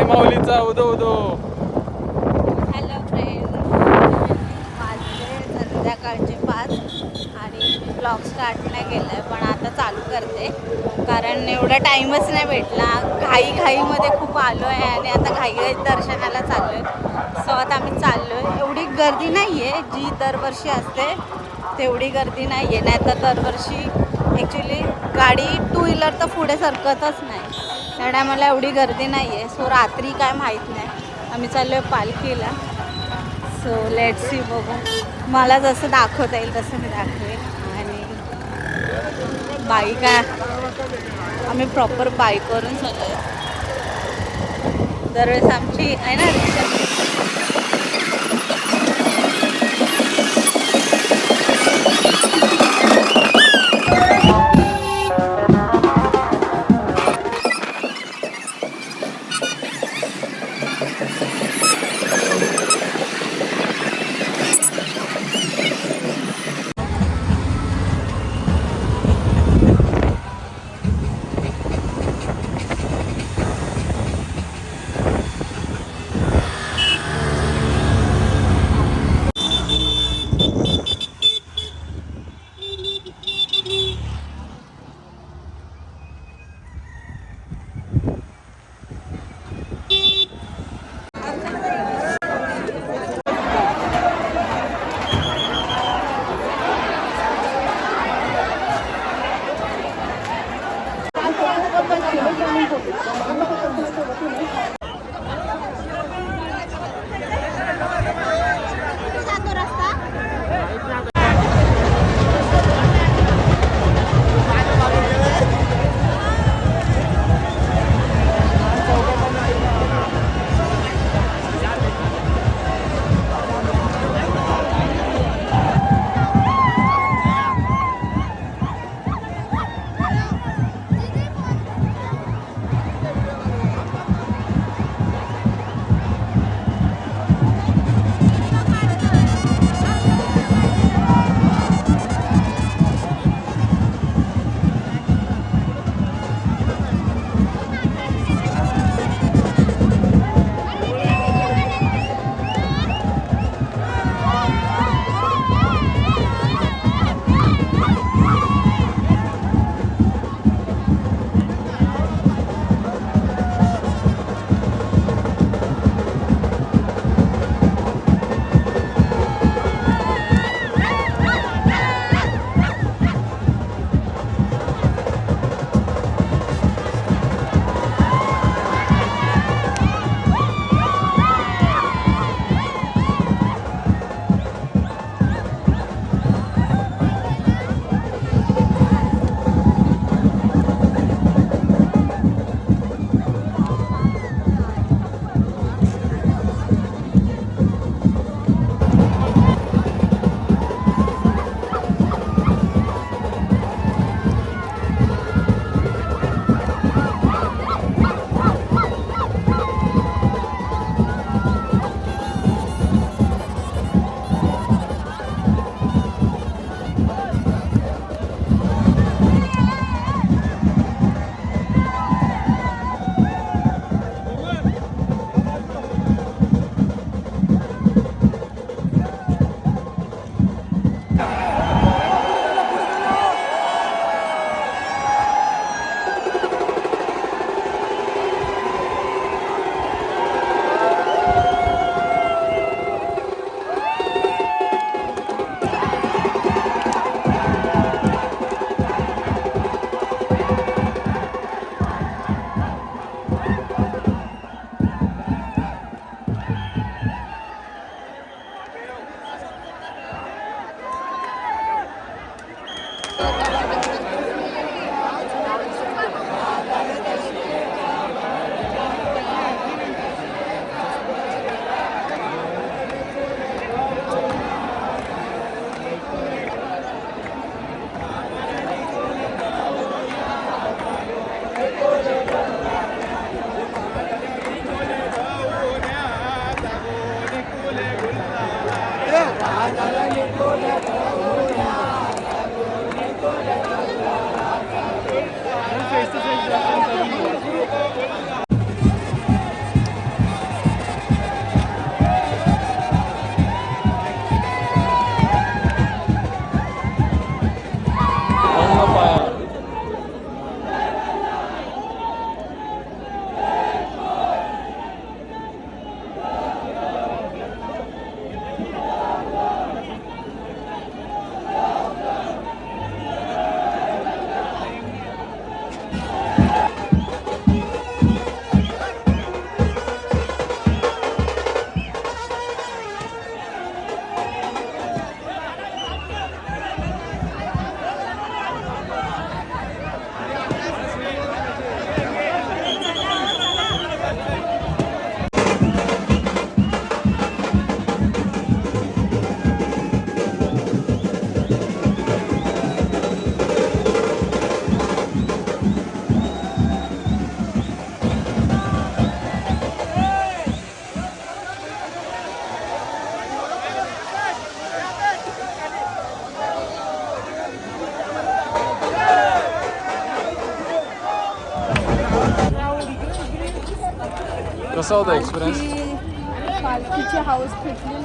माऊलीचा उदो उदो. Hello friend, वाजले संध्याकाळचे 5 आणि मी ब्लॉग स्टार्ट नाही केला आहे, पण आता चालू करते कारण एवढा टाईमच नाही भेटला. घाईमध्ये खूप आलो आहे आणि आता घाई दर्शनाला चाललो आहे. सो आता आम्ही चाललो आहे. एवढी गर्दी नाही आहे जी दरवर्षी असते तेवढी गर्दी नाही आहे. नाही तर दरवर्षी ॲक्च्युली गाडी 2 व्हीलर तर पुढे सरकतच नाही, त्या टायमाला एवढी गर्दी नाही आहे. सो रात्री काय माहीत नाही. आम्ही चाललो आहे पालखीला. सो लेट्स सी, बघू. मला जसं दाखवता येईल तसं मी दाखवेन. आणि बाईक आम्ही प्रॉपर बाईकवरून चाललो आहे. दरवेळेस आमची आहे ना रिक्षा. कसा होता एक्सपिरियन्स? पालखीची हाऊस फिटली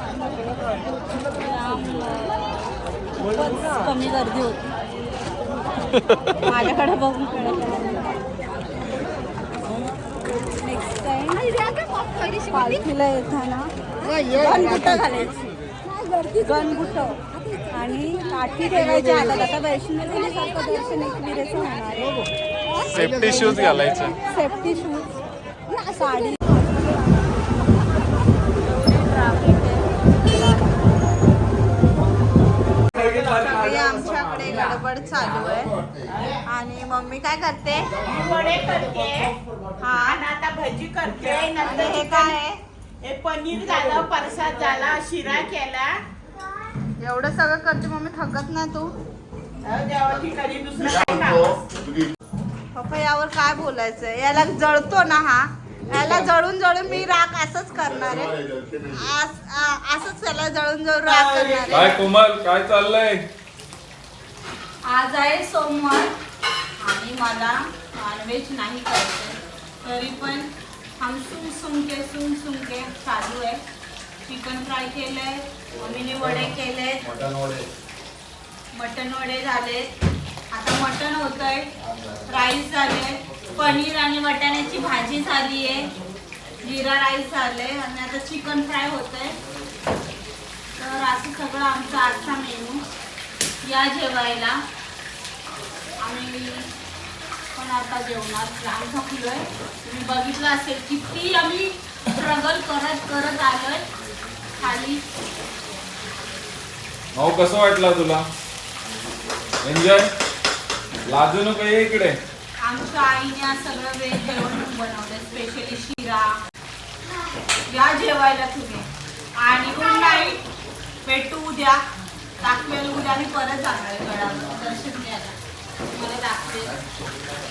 खूपच कमी गर्दी होती. माझ्याकडे बघून नेक्स्ट टाइम पालखीला येताना गणगुटं घालायची, गणगुटं आणि काठी ठेवायच्या हातात. आता वैष्णोदेवीसारखं दर्शन एकविरेचं होणार आहे. सेफ्टी शूज घालायचे. Safety shoes, sari. सगळी आमच्याकडे गडबड चालू आहे आणि मम्मी काय करते? वडे करते. हा, आणि आता भजी करते. नंतर हे काय आहे? हे पनीर झालं, प्रसाद झाला, शिरा केला. एवढं सगळं करते मम्मी, थकत ना तू? देवाची कधी दुसरं काय काम? पप्पा यावर काय बोलायचंय? याला जळतो ना हा, याला जळून जळून मी राख असंच करणार आहे. असंच त्याला जळून जळून राख करणार काय आहे. कोमल काय चाललंय? आज आहे सोमवार आणि मला नॉनव्हेज नाही करायचं, तरी पण हम सुम के चालू आहे. चिकन फ्राय केलंय, मम्मीने वडे केलेत, मटन वडे झालेत, आता मटन होतंय, राईस झाले, पनीर आणि वाटाण्याची भाजी झाली आहे, जिरा राईस झाले आणि आता चिकन फ्राय होतंय. तर असं सगळं आमचा आजचा मेनू. या जेवायला. आम्ही पण आता जेवणार. लांब थकलोय, तुम्ही बघितलं असेल किती आम्ही स्ट्रगल करत आलोय खाली. भाऊ कसं वाटलं तुला? एन्जॉय? लाजू नको, ये इकडे. आमच्या आईने आज सगळं वेज जेवण बनवलं, स्पेशली शिरा. या जेवायला तुम्ही. आणि गुड नाईट. भेटू उद्या. दाखवेल उद्या आणि परत जाणार गडावर दर्शन घ्यायला. मला दाखवेल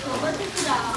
सोबतच राहा.